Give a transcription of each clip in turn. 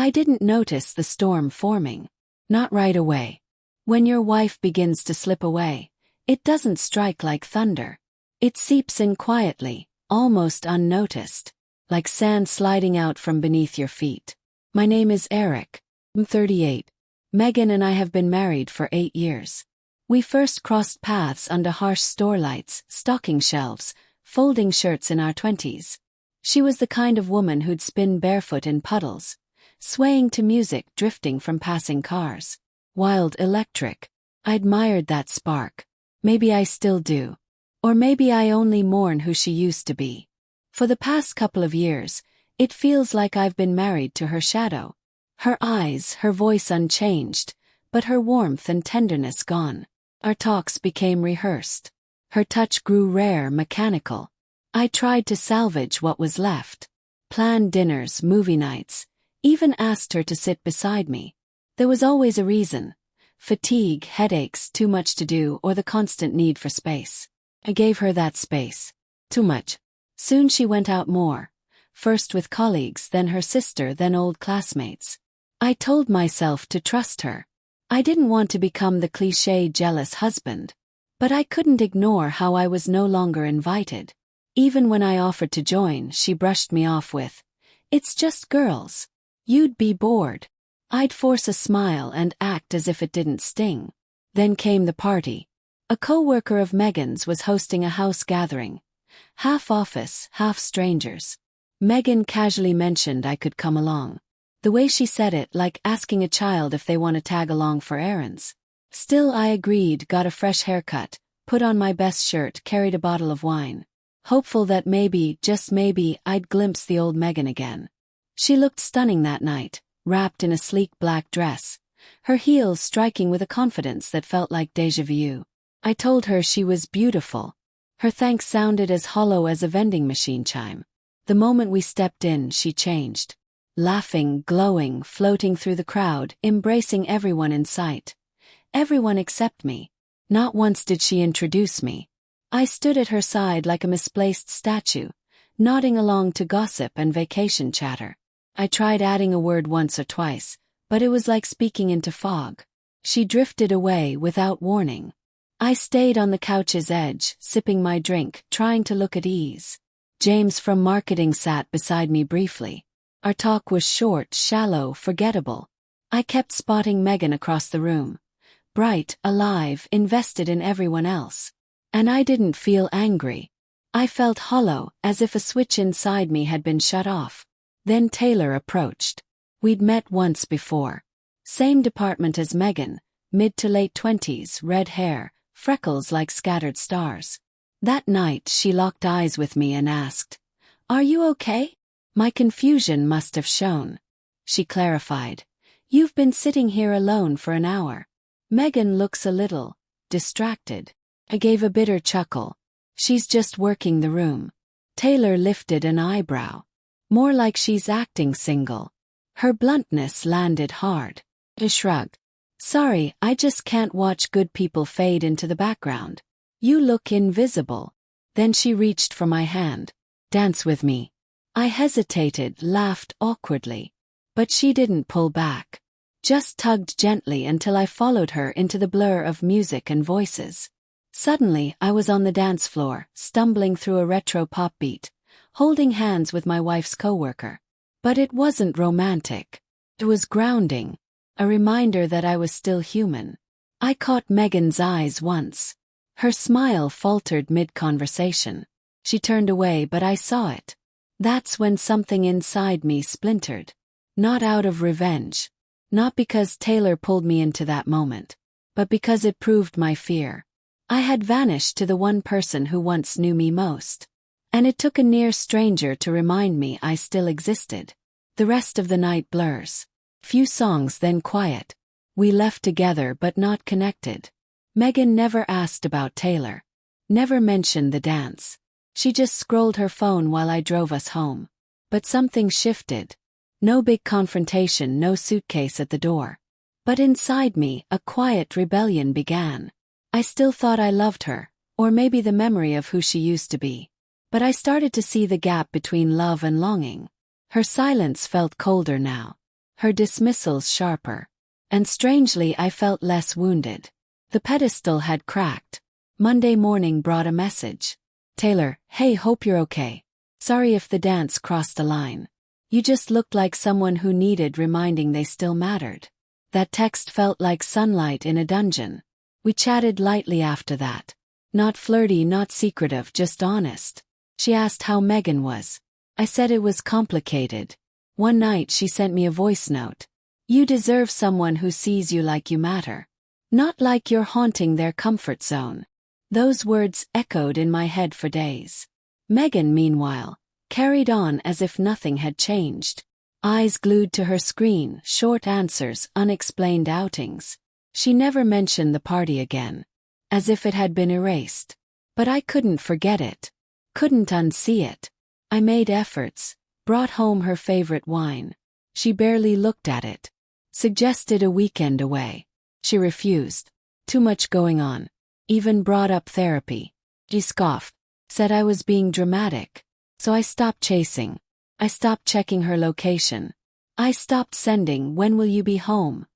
I didn't notice the storm forming. Not right away. When your wife begins to slip away, it doesn't strike like thunder. It seeps in quietly, almost unnoticed, like sand sliding out from beneath your feet. My name is Eric. I'm 38. Megan and I have been married for 8 years. We first crossed paths under harsh store lights, stocking shelves, folding shirts in our 20s. She was the kind of woman who'd spin barefoot in puddles, swaying to music drifting from passing cars. Wild, electric. I admired that spark. Maybe I still do. Or maybe I only mourn who she used to be. For the past couple of years, it feels like I've been married to her shadow. Her eyes, her voice unchanged, but her warmth and tenderness gone. Our talks became rehearsed. Her touch grew rare, mechanical. I tried to salvage what was left. Planned dinners, movie nights, even asked her to sit beside me. There was always a reason. Fatigue, headaches, too much to do, or the constant need for space. I gave her that space. Too much. Soon she went out more. First with colleagues, then her sister, then old classmates. I told myself to trust her. I didn't want to become the cliché jealous husband. But I couldn't ignore how I was no longer invited. Even when I offered to join, she brushed me off with, "It's just girls. You'd be bored." I'd force a smile and act as if it didn't sting. Then came the party. A co-worker of Megan's was hosting a house gathering. Half office, half strangers. Megan casually mentioned I could come along. The way she said it, like asking a child if they want to tag along for errands. Still I agreed, got a fresh haircut, put on my best shirt, carried a bottle of wine. Hopeful that maybe, just maybe, I'd glimpse the old Megan again. She looked stunning that night, wrapped in a sleek black dress, her heels striking with a confidence that felt like déjà vu. I told her she was beautiful. Her thanks sounded as hollow as a vending machine chime. The moment we stepped in, she changed. Laughing, glowing, floating through the crowd, embracing everyone in sight. Everyone except me. Not once did she introduce me. I stood at her side like a misplaced statue, nodding along to gossip and vacation chatter. I tried adding a word once or twice, but it was like speaking into fog. She drifted away without warning. I stayed on the couch's edge, sipping my drink, trying to look at ease. James from marketing sat beside me briefly. Our talk was short, shallow, forgettable. I kept spotting Megan across the room. Bright, alive, invested in everyone else. And I didn't feel angry. I felt hollow, as if a switch inside me had been shut off. Then Taylor approached. We'd met once before. Same department as Megan, mid to late 20s, red hair, freckles like scattered stars. That night she locked eyes with me and asked, "Are you okay?" My confusion must have shown. She clarified, "You've been sitting here alone for an hour. Megan looks a little distracted." I gave a bitter chuckle. "She's just working the room." Taylor lifted an eyebrow. "More like she's acting single." Her bluntness landed hard. I shrugged. "Sorry, I just can't watch good people fade into the background. You look invisible." Then she reached for my hand. "Dance with me." I hesitated, laughed awkwardly. But she didn't pull back. Just tugged gently until I followed her into the blur of music and voices. Suddenly, I was on the dance floor, stumbling through a retro pop beat, holding hands with my wife's coworker. But it wasn't romantic. It was grounding, a reminder that I was still human. I caught Megan's eyes once. Her smile faltered mid-conversation. She turned away, but I saw it. That's when something inside me splintered. Not out of revenge. Not because Taylor pulled me into that moment. But because it proved my fear. I had vanished to the one person who once knew me most. And it took a near stranger to remind me I still existed. The rest of the night blurs. Few songs, then quiet. We left together but not connected. Megan never asked about Taylor. Never mentioned the dance. She just scrolled her phone while I drove us home. But something shifted. No big confrontation, no suitcase at the door. But inside me, a quiet rebellion began. I still thought I loved her, or maybe the memory of who she used to be. But I started to see the gap between love and longing. Her silence felt colder now. her dismissals sharper. And strangely I felt less wounded. The pedestal had cracked. Monday morning brought a message. Taylor, hey, hope you're okay. Sorry if the dance crossed the line. You just looked like someone who needed reminding they still mattered. That text felt like sunlight in a dungeon. We chatted lightly after that. Not flirty, not secretive, just honest. She asked how Megan was. I said it was complicated. One night she sent me a voice note. You deserve someone who sees you like you matter. Not like you're haunting their comfort zone. Those words echoed in my head for days. Megan, meanwhile, carried on as if nothing had changed. Eyes glued to her screen, short answers, unexplained outings. She never mentioned the party again. As if it had been erased. But I couldn't forget it. Couldn't unsee it. I made efforts, brought home her favorite wine. She barely looked at it. Suggested a weekend away. She refused. Too much going on. Even brought up therapy. She scoffed. Said I was being dramatic. So I stopped chasing. I stopped checking her location. I stopped sending "when will you be home?"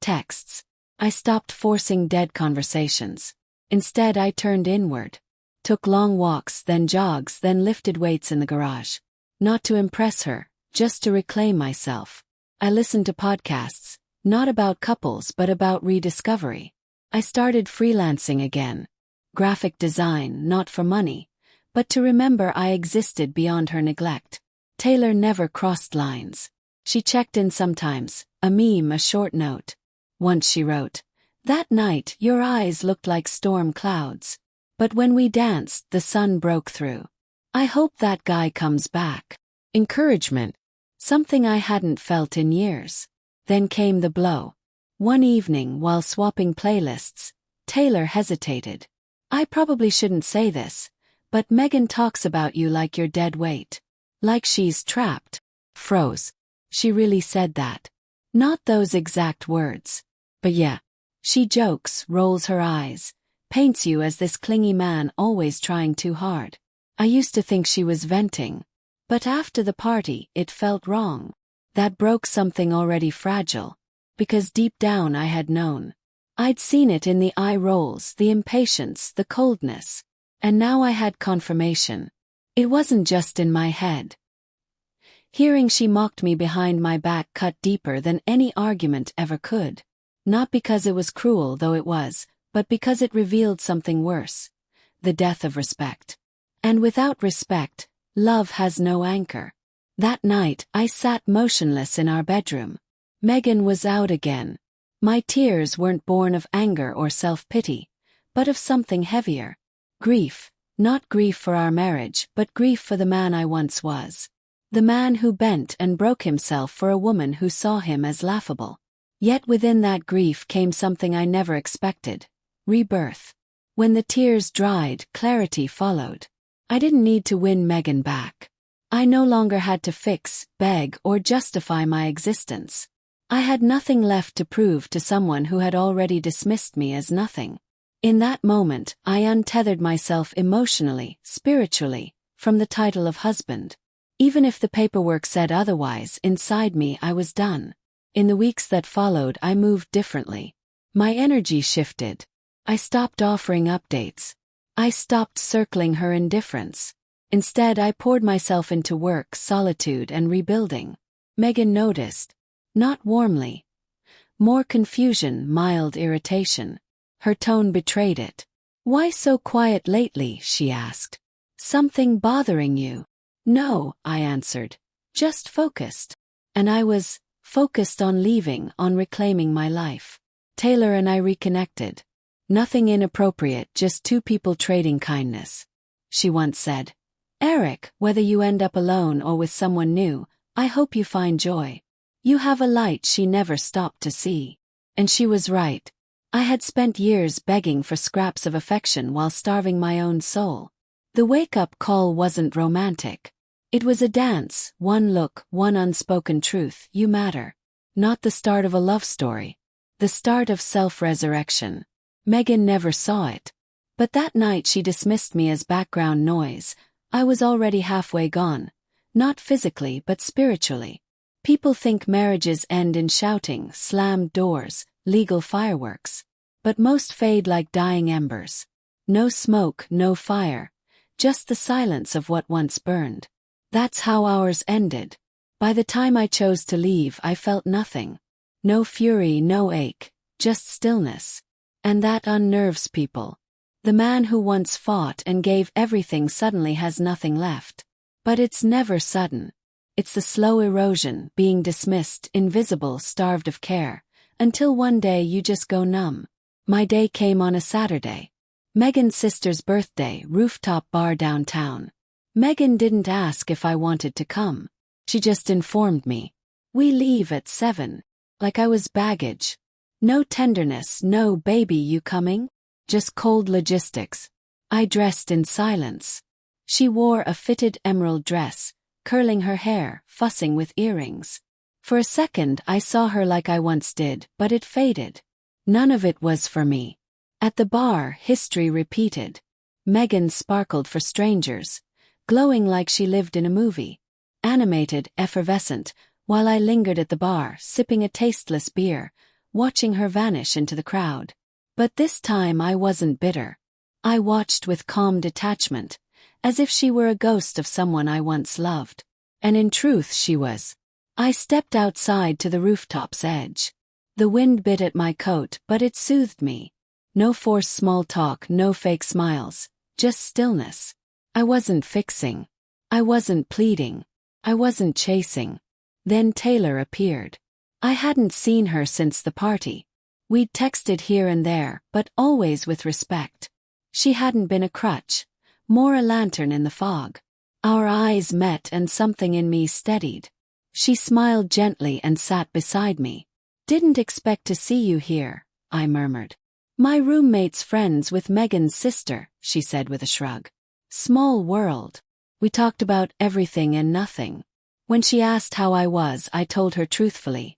texts. I stopped forcing dead conversations. Instead I turned inward. Took long walks, then jogs, then lifted weights in the garage. Not to impress her, just to reclaim myself. I listened to podcasts, not about couples but about rediscovery. I started freelancing again. Graphic design, not for money, but to remember I existed beyond her neglect. Taylor never crossed lines. She checked in sometimes, a meme, a short note. Once she wrote, "That night your eyes looked like storm clouds. But when we danced, the sun broke through. I hope that guy comes back." Encouragement. Something I hadn't felt in years. Then came the blow. One evening while swapping playlists, Taylor hesitated. "I probably shouldn't say this, but Megan talks about you like you're dead weight. Like she's trapped." Froze. She really said that. Not those exact words. But yeah. She jokes, rolls her eyes, paints you as this clingy man always trying too hard. I used to think she was venting. But after the party, it felt wrong. That broke something already fragile. Because deep down I had known. I'd seen it in the eye rolls, the impatience, the coldness. And now I had confirmation. It wasn't just in my head. Hearing she mocked me behind my back cut deeper than any argument ever could. Not because it was cruel, though it was, but because it revealed something worse. The death of respect. And without respect, love has no anchor. That night, I sat motionless in our bedroom. Megan was out again. My tears weren't born of anger or self-pity, but of something heavier. Grief. Not grief for our marriage, but grief for the man I once was. The man who bent and broke himself for a woman who saw him as laughable. Yet within that grief came something I never expected. Rebirth. When the tears dried, clarity followed. I didn't need to win Megan back. I no longer had to fix, beg, or justify my existence. I had nothing left to prove to someone who had already dismissed me as nothing. In that moment, I untethered myself emotionally, spiritually, from the title of husband. Even if the paperwork said otherwise, inside me I was done. In the weeks that followed, I moved differently. My energy shifted. I stopped offering updates. I stopped circling her indifference. Instead, I poured myself into work, solitude, and rebuilding. Megan noticed. Not warmly. More confusion, mild irritation. Her tone betrayed it. "Why so quiet lately?" she asked. "Something bothering you?" "No," I answered. "Just focused." And I was focused on leaving, on reclaiming my life. Taylor and I reconnected. Nothing inappropriate, just two people trading kindness. She once said, "Eric, whether you end up alone or with someone new, I hope you find joy. You have a light she never stopped to see." And she was right. I had spent years begging for scraps of affection while starving my own soul. The wake-up call wasn't romantic. It was a dance, one look, one unspoken truth: you matter. Not the start of a love story. The start of self-resurrection. Megan never saw it. But that night she dismissed me as background noise. I was already halfway gone. Not physically but spiritually. People think marriages end in shouting, slammed doors, legal fireworks. But most fade like dying embers. No smoke, no fire. Just the silence of what once burned. That's how ours ended. By the time I chose to leave, I felt nothing. No fury, no ache, just stillness. And that unnerves people. The man who once fought and gave everything suddenly has nothing left. But it's never sudden. It's the slow erosion, being dismissed, invisible, starved of care, until one day you just go numb. My day came on a Saturday. Megan's sister's birthday, rooftop bar downtown. Megan didn't ask if I wanted to come. She just informed me. We leave at 7. Like I was baggage. No tenderness, no baby you coming? Just cold logistics. I dressed in silence. She wore a fitted emerald dress, curling her hair, fussing with earrings. For a second I saw her like I once did, but it faded. None of it was for me. At the bar, history repeated. Megan sparkled for strangers, glowing like she lived in a movie. Animated, effervescent, while I lingered at the bar, sipping a tasteless beer, watching her vanish into the crowd. But this time I wasn't bitter. I watched with calm detachment, as if she were a ghost of someone I once loved. And in truth she was. I stepped outside to the rooftop's edge. The wind bit at my coat, but it soothed me. No forced small talk, no fake smiles, just stillness. I wasn't fixing. I wasn't pleading. I wasn't chasing. Then Taylor appeared. I hadn't seen her since the party. We'd texted here and there, but always with respect. She hadn't been a crutch, more a lantern in the fog. Our eyes met and something in me steadied. She smiled gently and sat beside me. Didn't expect to see you here, I murmured. My roommate's friends with Megan's sister, she said with a shrug. Small world. We talked about everything and nothing. When she asked how I was, I told her truthfully.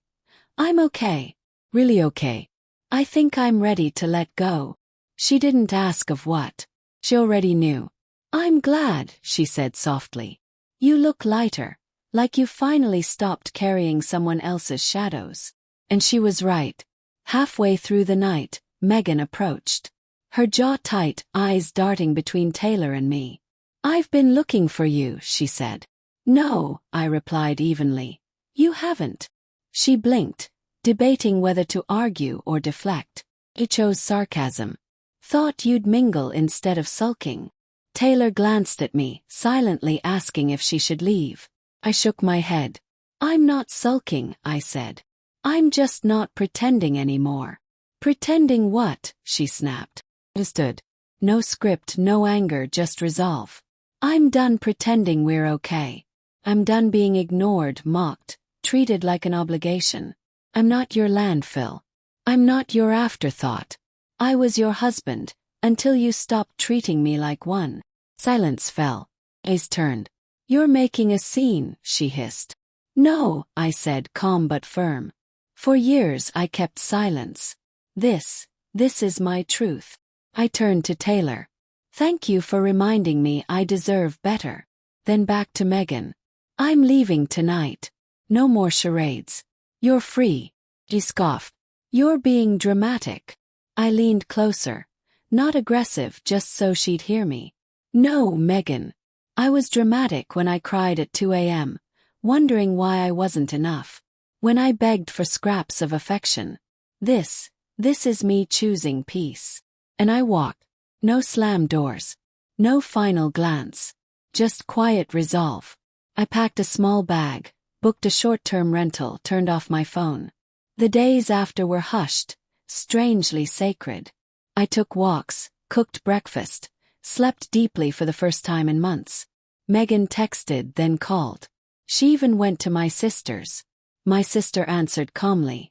I'm okay. Really okay. I think I'm ready to let go. She didn't ask of what. She already knew. I'm glad, she said softly. You look lighter, like you finally stopped carrying someone else's shadows. And she was right. Halfway through the night, Megan approached. Her jaw tight, eyes darting between Taylor and me. I've been looking for you, she said. No, I replied evenly. You haven't. She blinked, debating whether to argue or deflect. She chose sarcasm. Thought you'd mingle instead of sulking. Taylor glanced at me, silently asking if she should leave. I shook my head. I'm not sulking, I said. I'm just not pretending anymore. Pretending what? She snapped. Understood. No script, no anger, just resolve. I'm done pretending we're okay. I'm done being ignored, mocked, treated like an obligation. I'm not your landfill. I'm not your afterthought. I was your husband, until you stopped treating me like one. Silence fell. Ace turned. You're making a scene, she hissed. No, I said, calm but firm. For years I kept silence. This is my truth. I turned to Taylor. Thank you for reminding me I deserve better. Then back to Megan. I'm leaving tonight. No more charades. You're free. She scoffed. You're being dramatic. I leaned closer. Not aggressive, just so she'd hear me. No, Megan. I was dramatic when I cried at 2 a.m., wondering why I wasn't enough. When I begged for scraps of affection. This is me choosing peace. And I walked. No slam doors. No final glance. Just quiet resolve. I packed a small bag, booked a short-term rental, turned off my phone. The days after were hushed, strangely sacred. I took walks, cooked breakfast, slept deeply for the first time in months. Megan texted, then called. She even went to my sister's. My sister answered calmly.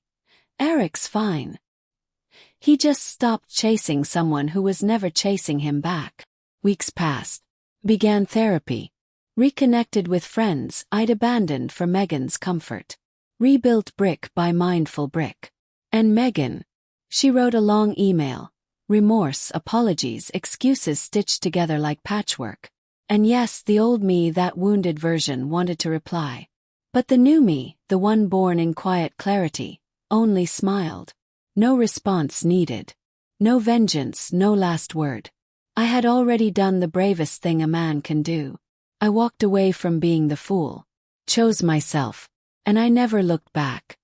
Eric's fine. He just stopped chasing someone who was never chasing him back. Weeks passed. Began therapy. Reconnected with friends I'd abandoned for Megan's comfort. Rebuilt brick by mindful brick. And Megan. She wrote a long email. Remorse, apologies, excuses stitched together like patchwork. And yes, the old me, that wounded version, wanted to reply. But the new me, the one born in quiet clarity, only smiled. No response needed. No vengeance, no last word. I had already done the bravest thing a man can do. I walked away from being the fool, chose myself, and I never looked back.